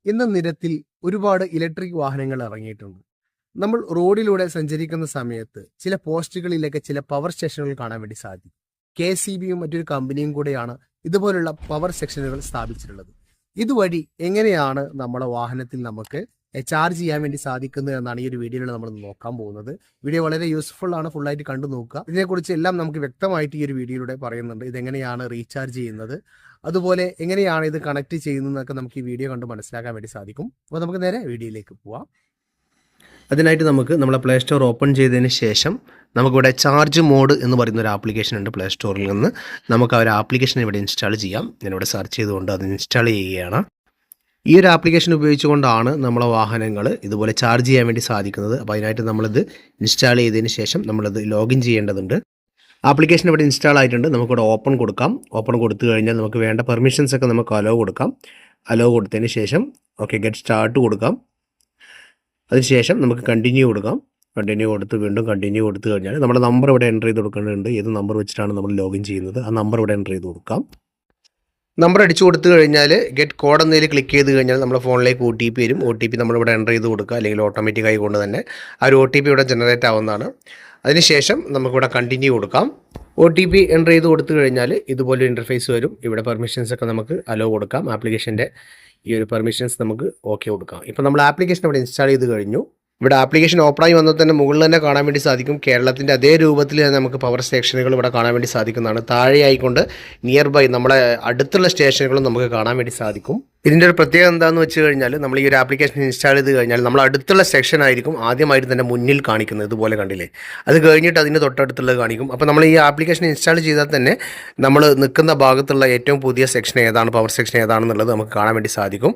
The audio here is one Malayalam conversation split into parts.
ഇന്ന് നിരത്തിൽ ഒരുപാട് ഇലക്ട്രിക് വാഹനങ്ങൾ ഇറങ്ങിയിട്ടുണ്ട്. നമ്മൾ റോഡിലൂടെ സഞ്ചരിക്കുന്ന സമയത്ത് ചില പോസ്റ്റുകളിലൊക്കെ ചില പവർ സ്റ്റേഷനുകൾ കാണാൻ വേണ്ടി സാധിക്കും. KCBയും മറ്റൊരു കമ്പനിയും കൂടെയാണ് ഇതുപോലുള്ള പവർ സെക്ഷനുകൾ സ്ഥാപിച്ചിട്ടുള്ളത്. ഇതുവഴി എങ്ങനെയാണ് നമ്മുടെ വാഹനത്തിൽ നമുക്ക് ചാർജ് ചെയ്യാൻ വേണ്ടി സാധിക്കുന്നത് എന്നാണ് ഈ ഒരു വീഡിയോയിൽ നമ്മൾ നോക്കാൻ പോകുന്നത്. വീഡിയോ വളരെ യൂസ്ഫുൾ ആണ്, ഫുള്ളായിട്ട് കണ്ടു നോക്കുക. ഇതിനെക്കുറിച്ച് എല്ലാം നമുക്ക് വ്യക്തമായിട്ട് ഈ ഒരു വീഡിയോയിലൂടെ പറയുന്നുണ്ട്. ഇതെങ്ങനെയാണ് റീചാർജ് ചെയ്യുന്നത്, അതുപോലെ എങ്ങനെയാണ് ഇത് കണക്ട് ചെയ്യുന്നതെന്നൊക്കെ നമുക്ക് ഈ വീഡിയോ കണ്ട് മനസ്സിലാക്കാൻ വേണ്ടി സാധിക്കും. അപ്പോൾ നമുക്ക് നേരെ വീഡിയോയിലേക്ക് പോവാം. അതിനായിട്ട് നമുക്ക് നമ്മളെ പ്ലേ സ്റ്റോർ ഓപ്പൺ ചെയ്തതിന് ശേഷം നമുക്കിവിടെ ചാർജ് മോഡ് എന്ന് പറയുന്ന ഒരു ആപ്ലിക്കേഷൻ ഉണ്ട്. പ്ലേ സ്റ്റോറിൽ നിന്ന് നമുക്ക് ആ ഒരു ആപ്ലിക്കേഷൻ ഇവിടെ ഇൻസ്റ്റാൾ ചെയ്യാം. ഞാനിവിടെ സെർച്ച് ചെയ്തുകൊണ്ട് അത് ഇൻസ്റ്റാൾ ചെയ്യുകയാണ്. ഈ ഒരു ആപ്ലിക്കേഷൻ ഉപയോഗിച്ചുകൊണ്ടാണ് നമ്മളെ വാഹനങ്ങൾ ഇതുപോലെ ചാർജ് ചെയ്യാൻ വേണ്ടി സാധിക്കുന്നത്. അപ്പോൾ അതിനായിട്ട് നമ്മളിത് ഇൻസ്റ്റാൾ ചെയ്തതിന് ശേഷം നമ്മളിത് ലോഗിൻ ചെയ്യേണ്ടതുണ്ട്. ആപ്ലിക്കേഷൻ ഇവിടെ ഇൻസ്റ്റാൾ ആയിട്ടുണ്ട്. നമുക്കിവിടെ ഓപ്പൺ കൊടുക്കാം. ഓപ്പൺ കൊടുത്തു കഴിഞ്ഞാൽ നമുക്ക് വേണ്ട പെർമിഷൻസ് ഒക്കെ നമുക്ക് അലോ കൊടുക്കാം. അലോ കൊടുത്തതിന് ശേഷം ഓക്കെ ഗെറ്റ് സ്റ്റാർട്ട് കൊടുക്കാം. അതിനുശേഷം നമുക്ക് കണ്ടിന്യൂ കൊടുക്കാം. കണ്ടിന്യൂ കൊടുത്ത് വീണ്ടും കണ്ടിന്യൂ കൊടുത്തു കഴിഞ്ഞാൽ നമ്മുടെ നമ്പർ ഇവിടെ എൻ്റർ ചെയ്ത് കൊടുക്കേണ്ടതുണ്ട്. ഏത് നമ്പർ വെച്ചിട്ടാണ് നമ്മൾ ലോഗിൻ ചെയ്യുന്നത് ആ നമ്പർ ഇവിടെ എൻ്റർ ചെയ്ത് കൊടുക്കാം. നമ്പർ അടിച്ചു കൊടുത്തു കഴിഞ്ഞാൽ ഗെറ്റ് കോഡ് എന്നതിൽ ക്ലിക്ക് ചെയ്ത് കഴിഞ്ഞാൽ നമ്മുടെ ഫോണിലേക്ക് OTP വരും. OTP നമ്മളിവിടെ എൻ്റർ ചെയ്ത് കൊടുക്കുക, അല്ലെങ്കിൽ ഓട്ടോമാറ്റിക്കായി കൊണ്ട് തന്നെ ആ ഒരു OTP ഇവിടെ ജനറേറ്റ് ആവുന്നതാണ്. അതിനുശേഷം നമുക്കിവിടെ കണ്ടിന്യൂ കൊടുക്കാം. OTP എൻ്റർ ചെയ്ത് കൊടുത്തു കഴിഞ്ഞാൽ ഇതുപോലെ ഇൻ്റർഫേസ് വരും. ഇവിടെ പെർമിഷൻസ് ഒക്കെ നമുക്ക് അലോ കൊടുക്കാം. ആപ്ലിക്കേഷൻ്റെ ഈ ഒരു പെർമിഷൻസ് നമുക്ക് ഓക്കെ കൊടുക്കാം. ഇപ്പോൾ നമ്മൾ ആപ്ലിക്കേഷൻ ഇവിടെ ഇൻസ്റ്റാൾ ചെയ്ത് കഴിഞ്ഞു. ഇവിടെ ആപ്ലിക്കേഷൻ ഓപ്പണായി വന്നാൽ തന്നെ മുകളിൽ തന്നെ കാണാൻ വേണ്ടി സാധിക്കും. കേരളത്തിൻ്റെ അതേ രൂപത്തിൽ തന്നെ നമുക്ക് പവർ സ്റ്റേഷനുകൾ ഇവിടെ കാണാൻ വേണ്ടി സാധിക്കുന്നതാണ്. താഴെയായിക്കൊണ്ട് നിയർ ബൈ നമ്മളെ അടുത്തുള്ള സ്റ്റേഷനുകളും നമുക്ക് കാണാൻ വേണ്ടി സാധിക്കും. ഇതിൻ്റെ ഒരു പ്രത്യേകത എന്താണെന്ന് വെച്ച് കഴിഞ്ഞാൽ നമ്മൾ ഈ ഒരു ആപ്ലിക്കേഷൻ ഇൻസ്റ്റാൾ ചെയ്ത് കഴിഞ്ഞാൽ നമ്മൾ അടുത്തുള്ള സെക്ഷൻ ആയിരിക്കും ആദ്യമായിട്ട് തന്നെ മുന്നിൽ കാണിക്കുന്നത്. ഇതുപോലെ കണ്ടില്ലേ, അത് കഴിഞ്ഞിട്ട് അതിന് തൊട്ടടുത്തുള്ളത് കാണിക്കും. അപ്പോൾ നമ്മൾ ഈ ആപ്ലിക്കേഷൻ ഇൻസ്റ്റാൾ ചെയ്താൽ തന്നെ നമ്മൾ നിൽക്കുന്ന ഭാഗത്തുള്ള ഏറ്റവും പുതിയ സെക്ഷൻ ഏതാണ്, പവർ സെക്ഷൻ ഏതാണെന്നുള്ളത് നമുക്ക് കാണാൻ വേണ്ടി സാധിക്കും.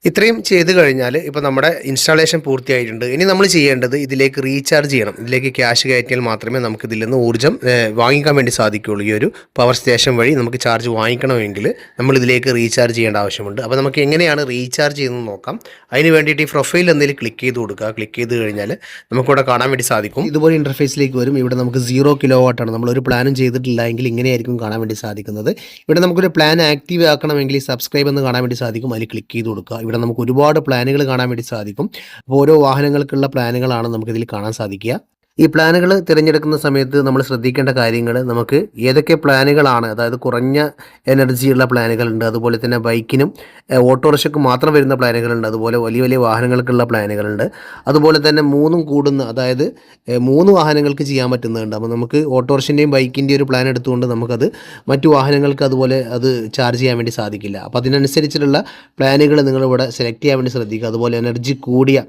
ഇത്രയും ചെയ്ത് കഴിഞ്ഞാൽ ഇപ്പോൾ നമ്മുടെ ഇൻസ്റ്റാളേഷൻ പൂർത്തിയായിട്ടുണ്ട്. ഇനി നമ്മൾ ചെയ്യേണ്ടത് ഇതിലേക്ക് റീചാർജ് ചെയ്യണം. ഇതിലേക്ക് ക്യാഷ് കയറ്റിയാൽ മാത്രമേ നമുക്ക് ഇതിൽ നിന്ന് ഊർജ്ജം വാങ്ങിക്കാൻ വേണ്ടി സാധിക്കുകയുള്ളൂ. ഈ ഒരു പവർ സ്റ്റേഷൻ വഴി നമുക്ക് ചാർജ് വാങ്ങിക്കണമെങ്കിൽ നമ്മൾ ഇതിലേക്ക് റീചാർജ് ചെയ്യേണ്ട ആവശ്യമുണ്ട്. അപ്പോൾ നമുക്ക് എങ്ങനെയാണ് റീചാർജ് ചെയ്യുന്നത് നോക്കാം. അതിന് വേണ്ടിയിട്ട് ഈ പ്രൊഫൈൽ എന്തെങ്കിലും ക്ലിക്ക് ചെയ്ത് കൊടുക്കുക. ക്ലിക്ക് ചെയ്ത് കഴിഞ്ഞാൽ നമുക്കിവിടെ കാണാൻ വേണ്ടി സാധിക്കും. ഇതുപോലെ ഇൻ്റർഫേസിലേക്ക് വരും. ഇവിടെ നമുക്ക് 0 kW നമ്മളൊരു പ്ലാനും ചെയ്തിട്ടില്ല എങ്കിൽ ഇങ്ങനെയായിരിക്കും കാണാൻ വേണ്ടി സാധിക്കുന്നത്. ഇവിടെ നമുക്കൊരു പ്ലാൻ ആക്റ്റീവ് ആക്കണമെങ്കിൽ സബ്സ്ക്രൈബ് എന്ന് കാണാൻ വേണ്ടി സാധിക്കും. അതിൽ ക്ലിക്ക് ചെയ്ത് കൊടുക്കുക. ഇവിടെ നമുക്ക് ഒരുപാട് പ്ലാനുകൾ കാണാൻ വേണ്ടി സാധിക്കും. അപ്പോൾ ഓരോ വാഹനങ്ങൾക്കുള്ള പ്ലാനുകളാണ് നമുക്കിതിൽ കാണാൻ സാധിക്കുക. ഈ പ്ലാനുകൾ തിരഞ്ഞെടുക്കുന്ന സമയത്ത് നമ്മൾ ശ്രദ്ധിക്കേണ്ട കാര്യങ്ങൾ, നമുക്ക് ഏതൊക്കെ പ്ലാനുകളാണ്, അതായത് കുറഞ്ഞ എനർജിയുള്ള പ്ലാനുകളുണ്ട്, അതുപോലെ തന്നെ ബൈക്കിനും ഓട്ടോറിക്ഷയ്ക്കും മാത്രം വരുന്ന പ്ലാനുകളുണ്ട്, അതുപോലെ വലിയ വലിയ വാഹനങ്ങൾക്കുള്ള പ്ലാനുകളുണ്ട്, അതുപോലെ തന്നെ 3 കൂടുന്ന, അതായത് 3 വാഹനങ്ങൾക്ക് ചെയ്യാൻ പറ്റുന്നുണ്ട്. അപ്പോൾ നമുക്ക് ഓട്ടോറിക്ഷൻ്റെയും ബൈക്കിൻ്റെയും ഒരു പ്ലാൻ എടുത്തുകൊണ്ട് നമുക്കത് മറ്റു വാഹനങ്ങൾക്ക് അതുപോലെ അത് ചാർജ് ചെയ്യാൻ വേണ്ടി സാധിക്കില്ല. അപ്പോൾ അതിനനുസരിച്ചിട്ടുള്ള പ്ലാനുകൾ നിങ്ങളിവിടെ സെലക്ട് ചെയ്യാൻ വേണ്ടി ശ്രദ്ധിക്കുക. അതുപോലെ എനർജി കൂടിയ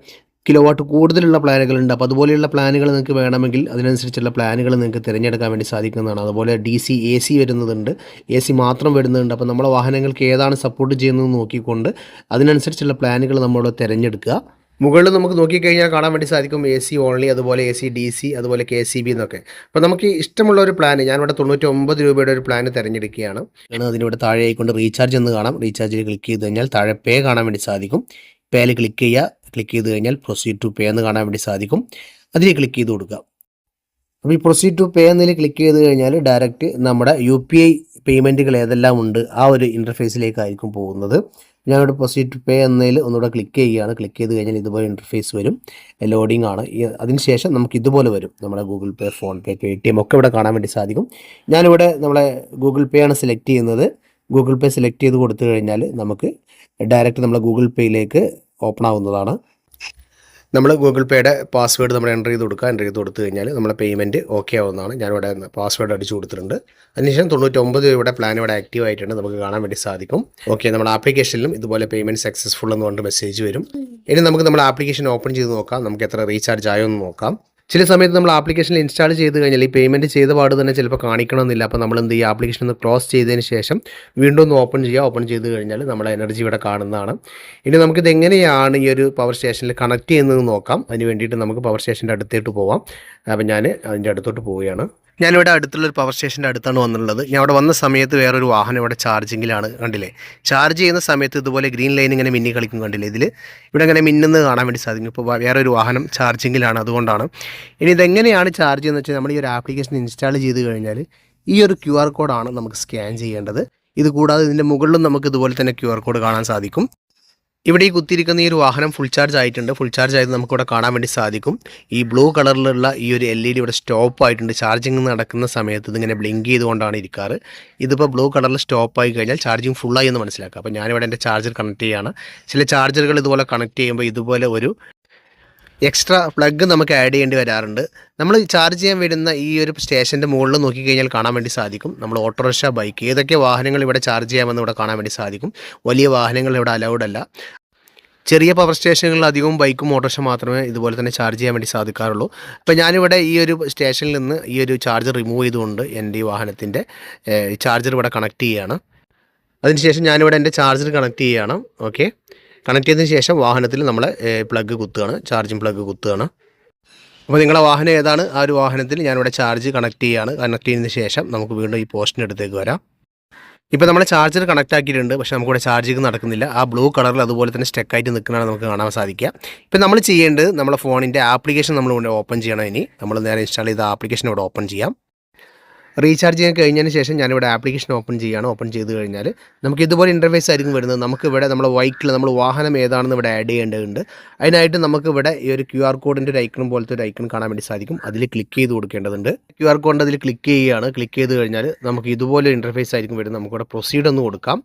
കിലോവാട്ട് കൂടുതലുള്ള പ്ലാനുകളുണ്ട്. അപ്പോൾ അതുപോലെയുള്ള പ്ലാനുകൾ നിങ്ങൾക്ക് വേണമെങ്കിൽ അതിനനുസരിച്ചുള്ള പ്ലാനുകൾ നിങ്ങൾക്ക് തിരഞ്ഞെടുക്കാൻ വേണ്ടി സാധിക്കുന്നതാണ്. അതുപോലെ DC AC വരുന്നതുണ്ട്, AC മാത്രം വരുന്നുണ്ട്. അപ്പോൾ നമ്മുടെ വാഹനങ്ങൾക്ക് ഏതാണ് സപ്പോർട്ട് ചെയ്യുന്നതെന്ന് നോക്കിക്കൊണ്ട് അതിനനുസരിച്ചുള്ള പ്ലാനുകൾ നമ്മൾ തിരഞ്ഞെടുക്കുക. മുകളിൽ നമുക്ക് നോക്കിക്കഴിഞ്ഞാൽ കാണാൻ വേണ്ടി സാധിക്കും AC ഓൺലി, അതുപോലെ AC DC, അതുപോലെ KCB എന്നൊക്കെ. അപ്പോൾ നമുക്ക് ഇഷ്ടമുള്ള ഒരു പ്ലാൻ, ഞാനിവിടെ 99 രൂപയുടെ ഒരു പ്ലാൻ തിരഞ്ഞെടുക്കുകയാണ്. അതിനിവിടെ താഴെ ആയിക്കൊണ്ട് റീചാർജ് എന്ന് കാണാം. റീചാർജിൽ ക്ലിക്ക് ചെയ്ത് കഴിഞ്ഞാൽ താഴെ പേ കാണാൻ വേണ്ടി സാധിക്കും. പേയിൽ ക്ലിക്ക് ചെയ്യുക. ക്ലിക്ക് ചെയ്ത് കഴിഞ്ഞാൽ പ്രൊസീഡ് ടു പേ എന്ന് കാണാൻ വേണ്ടി സാധിക്കും. അതിൽ ക്ലിക്ക് ചെയ്ത് കൊടുക്കുക. അപ്പോൾ ഈ പ്രൊസീഡ് ടു പേ എന്നതിൽ ക്ലിക്ക് ചെയ്ത് കഴിഞ്ഞാൽ ഡയറക്റ്റ് നമ്മുടെ UPI പേയ്മെൻറ്റുകൾ ഏതെല്ലാം ഉണ്ട് ആ ഒരു ഇൻ്റർഫേസിലേക്കായിരിക്കും പോകുന്നത്. ഞാനിവിടെ പ്രൊസീഡ് ടു പേ എന്നതിൽ ഒന്നുകൂടെ ക്ലിക്ക് ചെയ്യുകയാണ്. ക്ലിക്ക് ചെയ്ത് കഴിഞ്ഞാൽ ഇതുപോലെ ഇൻ്റർഫേസ് വരും. ലോഡിംഗ് ആണ്. അതിനുശേഷം നമുക്ക് ഇതുപോലെ വരും. നമ്മുടെ ഗൂഗിൾ പേ, ഫോൺ പേ, Paytm ഒക്കെ ഇവിടെ കാണാൻ വേണ്ടി സാധിക്കും. ഞാനിവിടെ നമ്മളെ ഗൂഗിൾ പേ ആണ് സെലക്ട് ചെയ്യുന്നത്. ഗൂഗിൾ പേ സെലക്ട് ചെയ്ത് കൊടുത്തു കഴിഞ്ഞാൽ നമുക്ക് ഡയറക്റ്റ് നമ്മളെ ഗൂഗിൾ പേയിലേക്ക് ഓപ്പൺ ആവുന്നതാണ്. നമ്മൾ ഗൂഗിൾ പേയുടെ പാസ്വേഡ് നമ്മൾ എൻ്റർ ചെയ്ത് കൊടുക്കുക. എൻ്റർ ചെയ്ത് കൊടുത്തു കഴിഞ്ഞാൽ നമ്മുടെ പേയ്മെൻറ്റ് ഓക്കെ ആവുന്നതാണ്. ഞാനിവിടെ പാസ്വേഡ് അടിച്ചു കൊടുത്തിട്ടുണ്ട്. അതിനുശേഷം 99 രൂപയുടെ പ്ലാൻ ഇവിടെ ആക്റ്റീവ് ആയിട്ടുണ്ട്, നമുക്ക് കാണാൻ വേണ്ടി സാധിക്കും. ഓക്കെ, നമ്മുടെ ആപ്ലിക്കേഷനിലും ഇതുപോലെ പേയ്മെൻറ്റ് സക്സസ്ഫുൾ എന്ന് പറഞ്ഞിട്ട് മെസ്സേജ് വരും. ഇനി നമുക്ക് നമ്മുടെ ആപ്ലിക്കേഷൻ ഓപ്പൺ ചെയ്ത് നോക്കാം. നമുക്ക് എത്ര റീചാർജ് ആയോ എന്ന് നോക്കാം. ചില സമയത്ത് നമ്മൾ ആപ്ലിക്കേഷനിൽ ഇൻസ്റ്റാൾ ചെയ്ത് കഴിഞ്ഞാൽ ഈ പേയ്മെൻറ്റ് ചെയ്ത പാട് തന്നെ ചിലപ്പോൾ കാണിക്കണമെന്നില്ല. അപ്പോൾ നമ്മൾ എന്ത് ചെയ്യുക, ആപ്ലിക്കേഷൻ ഒന്ന് ക്ലോസ് ചെയ്തതിന് ശേഷം വീണ്ടും ഒന്ന് ഓപ്പൺ ചെയ്യുക. ഓപ്പൺ ചെയ്ത് കഴിഞ്ഞാൽ നമ്മുടെ എനർജി ഇവിടെ കാണുന്നതാണ്. ഇനി നമുക്കിത് എങ്ങനെയാണ് ഈ ഒരു പവർ സ്റ്റേഷനിൽ കണക്ട് ചെയ്യുന്നത് നോക്കാം. അതിന് വേണ്ടിയിട്ട് നമുക്ക് പവർ സ്റ്റേഷൻ്റെ അടുത്തേട്ട് പോവാം. അപ്പോൾ ഞാൻ അതിൻ്റെ അടുത്തോട്ട് പോവുകയാണ്. ഞാനിവിടെ അടുത്തുള്ളൊരു പവർ സ്റ്റേഷൻ്റെ അടുത്താണ് വന്നിട്ടുള്ളത്. ഞാൻ അവിടെ വന്ന സമയത്ത് വേറൊരു വാഹനം ഇവിടെ ചാർജിങ്ങിലാണ്, കണ്ടില്ലേ. ചാർജ് ചെയ്യുന്ന സമയത്ത് ഇതുപോലെ ഗ്രീൻ ലൈൻ ഇങ്ങനെ മിന്നി കളിക്കും, കണ്ടില്ലേ. ഇവിടെ ഇങ്ങനെ മിന്നുന്നത് കാണാൻ വേണ്ടി സാധിക്കും. ഇപ്പോൾ വേറൊരു വാഹനം ചാർജിങ്ങിലാണ്, അതുകൊണ്ടാണ്. ഇനി ഇതെങ്ങനെയാണ് ചാർജ് ചെയ്യുന്നത് വെച്ചാൽ നമ്മൾ ഈ ഒരു ആപ്ലിക്കേഷൻ ഇൻസ്റ്റാൾ ചെയ്ത് കഴിഞ്ഞാൽ ഈ ഒരു QR കോഡാണ് നമുക്ക് സ്കാൻ ചെയ്യേണ്ടത്. ഇത് കൂടാതെ ഇതിൻ്റെ മുകളിലും നമുക്ക് ഇതുപോലെ തന്നെ QR കോഡ് കാണാൻ സാധിക്കും. ഇവിടെ ഈ കുത്തിയിരിക്കുന്ന ഈ ഒരു വാഹനം ഫുൾ ചാർജ് ആയിട്ടുണ്ട്. ഫുൾ ചാർജ് ആയത് നമുക്കിവിടെ കാണാൻ വേണ്ടി സാധിക്കും. ഈ ബ്ലൂ കളറിലുള്ള ഈ ഒരു LED ഇവിടെ സ്റ്റോപ്പ് ആയിട്ടുണ്ട്. ചാർജിങ് നടക്കുന്ന സമയത്ത് ഇതിങ്ങനെ ബ്ലിങ്ക് ചെയ്തുകൊണ്ടാണ് ഇരിക്കാറ്. ഇതിപ്പോൾ ബ്ലൂ കളറിൽ സ്റ്റോപ്പ് ആയി കഴിഞ്ഞാൽ ചാർജിങ് ഫുള്ളായി എന്ന് മനസ്സിലാക്കാം. അപ്പോൾ ഞാനിവിടെ എൻ്റെ ചാർജർ കണക്ട് ചെയ്യുകയാണ്. ചില ചാർജറുകൾ ഇതുപോലെ കണക്ട് ചെയ്യുമ്പോൾ ഇതുപോലെ ഒരു എക്സ്ട്രാ പ്ലഗ് നമുക്ക് ആഡ് ചെയ്യേണ്ടി വരാറുണ്ട്. നമ്മൾ ചാർജ് ചെയ്യാൻ വരുന്ന ഈ ഒരു സ്റ്റേഷൻ്റെ മുകളിൽ നോക്കിക്കഴിഞ്ഞാൽ കാണാൻ വേണ്ടി സാധിക്കും. നമ്മൾ ഓട്ടോറിക്ഷ, ബൈക്ക് ഏതൊക്കെ വാഹനങ്ങൾ ഇവിടെ ചാർജ് ചെയ്യാമെന്ന് ഇവിടെ കാണാൻ വേണ്ടി സാധിക്കും. വലിയ വാഹനങ്ങൾ ഇവിടെ അലൗഡ് അല്ല. ചെറിയ പവർ സ്റ്റേഷനുകളിൽ അധികവും ബൈക്കും ഓട്ടോറിക്ഷ മാത്രമേ ഇതുപോലെ തന്നെ ചാർജ് ചെയ്യാൻ വേണ്ടി സാധിക്കാറുള്ളൂ. അപ്പോൾ ഞാനിവിടെ ഈ ഒരു സ്റ്റേഷനിൽ നിന്ന് ഈ ഒരു ചാർജർ റിമൂവ് ചെയ്തുകൊണ്ട് എൻ്റെ ഈ വാഹനത്തിൻ്റെ ചാർജർ ഇവിടെ കണക്ട് ചെയ്യുകയാണ്. അതിനുശേഷം ഞാനിവിടെ എൻ്റെ ചാർജർ കണക്ട് ചെയ്യുകയാണ്. ഓക്കെ, കണക്ട് ചെയ്തതിന് ശേഷം വാഹനത്തിൽ നമ്മൾ പ്ലഗ് കുത്തുകയാണ്, ചാർജിങ് പ്ലഗ് കുത്തുകയാണ്. അപ്പോൾ നിങ്ങളുടെ വാഹനം ഏതാണ് ആ ഒരു വാഹനത്തിൽ ഞാനിവിടെ ചാർജ് കണക്ട് ചെയ്യുകയാണ്. കണക്ട് ചെയ്തതിന് ശേഷം നമുക്ക് വീണ്ടും ഈ പോസ്റ്റിൻ്റെ അടുത്തേക്ക് വരാം. ഇപ്പോൾ നമ്മൾ ചാർജർ കണക്ട് ആക്കിയിട്ടുണ്ട്, പക്ഷേ നമുക്കിവിടെ ചാർജിങ് നടക്കുന്നില്ല. ആ ബ്ലൂ കളറിൽ അതുപോലെ തന്നെ സ്റ്റക്കായിട്ട് നിൽക്കുന്നതാണ് നമുക്ക് കാണാൻ സാധിക്കുക. ഇപ്പോൾ നമ്മൾ ചെയ്യേണ്ടത് നമ്മുടെ ഫോണിൻ്റെ ആപ്ലിക്കേഷൻ നമ്മൾ ഇവിടെ ഓപ്പൺ ചെയ്യണം. ഇനി നമ്മൾ നേരെ ഇൻസ്റ്റാൾ ചെയ്ത ആപ്ലിക്കേഷൻ ഇവിടെ ഓപ്പൺ ചെയ്യാം. റീചാർജ് ചെയ്യാൻ കഴിഞ്ഞതിന് ശേഷം ഞാനിവിടെ ആപ്ലിക്കേഷൻ ഓപ്പൺ ചെയ്യുകയാണ്. ഓപ്പൺ ചെയ്ത് കഴിഞ്ഞാൽ നമുക്ക് ഇതുപോലെ ഇൻ്റർഫേസ് ആയിരിക്കും വരുന്നത്. നമുക്കിവിടെ നമ്മുടെ ബൈക്കിൽ നമ്മൾ വാഹനം ഏതാണെന്ന് ഇവിടെ ആഡ് ചെയ്യേണ്ടതുണ്ട്. അതിനായിട്ട് നമുക്കിവിടെ ഈ ഒരു QR കോഡിൻ്റെ ഒരു ഐക്കൺ പോലത്തെ ഒരു ഐക്കൺ കാണാൻ വേണ്ടി സാധിക്കും. അതിൽ ക്ലിക്ക് ചെയ്ത് കൊടുക്കേണ്ടതുണ്ട്. QR കോഡിൻ്റെ അതിൽ ക്ലിക്ക് ചെയ്യുകയാണ്. ക്ലിക്ക് ചെയ്ത് കഴിഞ്ഞാൽ നമുക്ക് ഇതുപോലെ ഇൻ്റർഫേസ് ആയിരിക്കും വരുന്നത്. നമുക്കിവിടെ പ്രൊസീഡ് എന്ന് കൊടുക്കാം.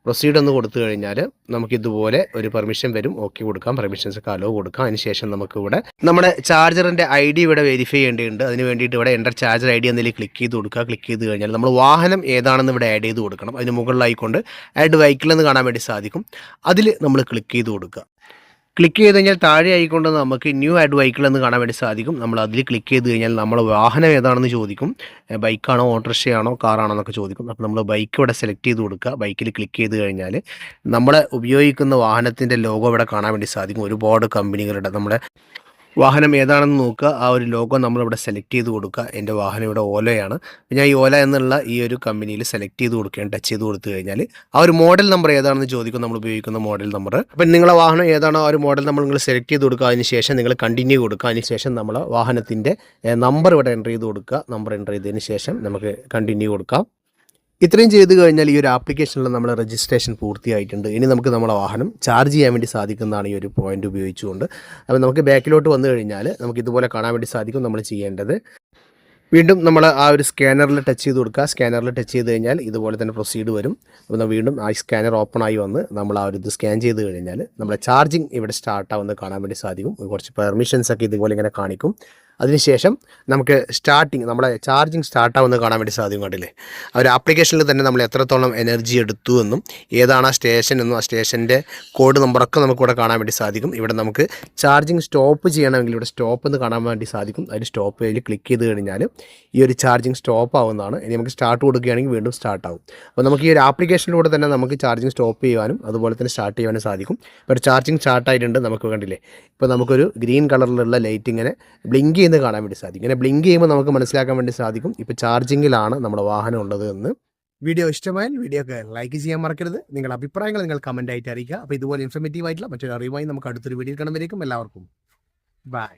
പ്രൊസീഡ് എന്ന് കൊടുത്തു കഴിഞ്ഞാൽ നമുക്കിതുപോലെ ഒരു പെർമിഷൻ വരും. ഓക്കെ കൊടുക്കാം, പെർമിഷൻസ് ഒക്കെ അലോ കൊടുക്കാം. അതിനുശേഷം നമുക്കിവിടെ നമ്മുടെ ചാർജറിൻ്റെ ID ഇവിടെ വെരിഫൈ ചെയ്യേണ്ടതുണ്ട്. അതിന് വേണ്ടിയിട്ട് ഇവിടെ എൻ്റർ ചാർജർ ID എന്നതിൽ ക്ലിക്ക് ചെയ്ത് കൊടുക്കുക. ക്ലിക്ക് ചെയ്ത് കഴിഞ്ഞാൽ നമ്മൾ വാഹനം ഏതാണെന്ന് ഇവിടെ ആഡ് ചെയ്ത് കൊടുക്കണം. അതിന് മുകളിലായിക്കൊണ്ട് ആഡ് വെഹിക്കിൾ എന്ന് കാണാൻ വേണ്ടി സാധിക്കും. അതിൽ നമ്മൾ ക്ലിക്ക് ചെയ്ത് കൊടുക്കുക. ക്ലിക്ക് ചെയ്ത് കഴിഞ്ഞാൽ താഴെ ആയിക്കൊണ്ട് നമുക്ക് ന്യൂ ആഡ് വെഹിക്കിൾ എന്ന് കാണാൻ വേണ്ടി സാധിക്കും. നമ്മൾ അതിൽ ക്ലിക്ക് ചെയ്ത് കഴിഞ്ഞാൽ നമ്മൾ വാഹനം ഏതാണെന്ന് ചോദിക്കും. ബൈക്കാണോ ഓട്ടോറിക്ഷയാണോ കാറാണോ എന്നൊക്കെ ചോദിക്കും. അപ്പോൾ നമ്മൾ ബൈക്ക് ഇവിടെ സെലക്ട് ചെയ്ത് കൊടുക്കുക. ബൈക്കിൽ ക്ലിക്ക് ചെയ്ത് കഴിഞ്ഞാൽ നമ്മൾ ഉപയോഗിക്കുന്ന വാഹനത്തിൻ്റെ ലോഗോ ഇവിടെ കാണാൻ വേണ്ടി സാധിക്കും. ഒരുപാട് കമ്പനികളുടെ നമ്മുടെ വാഹനം ഏതാണെന്ന് നോക്കുക. ആ ഒരു ലോഗോ നമ്മളിവിടെ സെലക്ട് ചെയ്ത് കൊടുക്കുക. എൻ്റെ വാഹനം ഇവിടെ ഓലയാണ്. ഞാൻ ഈ ഓല എന്നുള്ള ഈ ഒരു കമ്പനിയിൽ സെലക്ട് ചെയ്ത് കൊടുക്കുകയാണ്. ടച്ച് ചെയ്ത് കൊടുത്തു കഴിഞ്ഞാൽ ആ ഒരു മോഡൽ നമ്പർ ഏതാണെന്ന് ചോദിക്കും, നമ്മൾ ഉപയോഗിക്കുന്ന മോഡൽ നമ്പർ. അപ്പം നിങ്ങളെ വാഹനം ഏതാണോ ആ ഒരു മോഡൽ നമ്പർ നിങ്ങൾ സെലക്ട് ചെയ്ത് കൊടുക്കുക. അതിന് ശേഷം നിങ്ങൾ കണ്ടിന്യൂ കൊടുക്കുക. അതിന് ശേഷം നമ്മൾ വാഹനത്തിൻ്റെ നമ്പർ ഇവിടെ എൻ്റർ ചെയ്ത് കൊടുക്കുക. നമ്പർ എൻ്റർ ചെയ്തതിന് ശേഷം നമുക്ക് കണ്ടിന്യൂ കൊടുക്കാം. ഇത്രയും ചെയ്ത് കഴിഞ്ഞാൽ ഈ ഒരു ആപ്ലിക്കേഷനിൽ നമ്മുടെ രജിസ്ട്രേഷൻ പൂർത്തിയായിട്ടുണ്ട്. ഇനി നമുക്ക് നമ്മുടെ വാഹനം ചാർജ് ചെയ്യാൻ വേണ്ടി സാധിക്കുന്നതാണ് ഈ ഒരു പോയിന്റ് ഉപയോഗിച്ചുകൊണ്ട്. അപ്പോൾ നമുക്ക് ബാക്കിലോട്ട് വന്നു കഴിഞ്ഞാൽ നമുക്ക് ഇതുപോലെ കാണാൻ വേണ്ടി സാധിക്കും. നമ്മൾ ചെയ്യേണ്ടത് വീണ്ടും നമ്മൾ ആ ഒരു സ്കാനറിൽ ടച്ച് ചെയ്ത് കൊടുക്കുക. സ്കാനറിൽ ടച്ച് ചെയ്ത് കഴിഞ്ഞാൽ ഇതുപോലെ തന്നെ പ്രൊസീഡ് വരും. അപ്പോൾ വീണ്ടും ആ സ്കാനർ ഓപ്പൺ ആയി വന്ന് നമ്മൾ ആ ഒരു ഇത് സ്കാൻ ചെയ്ത് കഴിഞ്ഞാൽ നമ്മുടെ ചാർജിങ് ഇവിടെ സ്റ്റാർട്ട് ആവുന്നത് കാണാൻ വേണ്ടി സാധിക്കും. കുറച്ച് പെർമിഷൻസ് ഒക്കെ ഇതുപോലെ ഇങ്ങനെ കാണിക്കും. അതിനുശേഷം നമുക്ക് നമ്മുടെ ചാർജിങ് സ്റ്റാർട്ടാവുന്നത് കാണാൻ വേണ്ടി സാധിക്കും. കണ്ടില്ലേ, ആ ഒരു ആപ്ലിക്കേഷനിൽ തന്നെ നമ്മൾ എത്രത്തോളം എനർജി എടുത്തു എന്നും ഏതാണ് ആ സ്റ്റേഷൻ എന്നും ആ സ്റ്റേഷൻ്റെ കോഡ് നമ്പറൊക്കെ നമുക്കിവിടെ കാണാൻ വേണ്ടി സാധിക്കും. ഇവിടെ നമുക്ക് ചാർജിങ് സ്റ്റോപ്പ് ചെയ്യണമെങ്കിൽ ഇവിടെ സ്റ്റോപ്പ് എന്ന് കാണാൻ വേണ്ടി സാധിക്കും. അതിൽ സ്റ്റോപ്പ് ചെയ്ത് ക്ലിക്ക് ചെയ്ത് കഴിഞ്ഞാൽ ഈ ഒരു ചാർജിങ് സ്റ്റോപ്പ് ആവുന്നതാണ്. ഇനി നമുക്ക് സ്റ്റാർട്ട് കൊടുക്കുകയാണെങ്കിൽ വീണ്ടും സ്റ്റാർട്ടാവും. അപ്പോൾ നമുക്ക് ഈ ഒരു ആപ്ലിക്കേഷനിലൂടെ തന്നെ നമുക്ക് ചാർജിങ് സ്റ്റോപ്പ് ചെയ്യാനും അതുപോലെ തന്നെ സ്റ്റാർട്ട് ചെയ്യാനും സാധിക്കും. ഇപ്പോൾ ചാർജിങ് സ്റ്റാർട്ടായിട്ടുണ്ട്. നമുക്ക് കണ്ടില്ലേ, ഇപ്പോൾ നമുക്കൊരു ഗ്രീൻ കളറിലുള്ള ലൈറ്റ് ഇങ്ങനെ ബ്ലിങ്ക് ചെയ്യുന്നത് കാണാൻ വേണ്ടി സാധിക്കും. ഇങ്ങനെ ബ്ലിങ്ക് ചെയ്യുമ്പോൾ നമുക്ക് മനസ്സിലാക്കാൻ വേണ്ടി സാധിക്കും ഇപ്പോൾ ചാർജിങ്ങിലാണ് നമ്മുടെ വാഹനം ഉള്ളത് എന്ന്. വീഡിയോ ഇഷ്ടമായാൽ വീഡിയോക്ക് ലൈക്ക് ചെയ്യാൻ മറക്കരുത്. നിങ്ങളുടെ അഭിപ്രായങ്ങൾ നിങ്ങൾ കമൻ്റ് ആയിട്ട് അറിയിക്കുക. അപ്പോൾ ഇതുപോലെ ഇൻഫർമേറ്റീവ് ആയിട്ടുള്ള മറ്റൊരു അറിവുമായി നമുക്ക് അടുത്തൊരു വീഡിയോ കാണുമ്പോഴേക്കും എല്ലാവർക്കും ബൈ.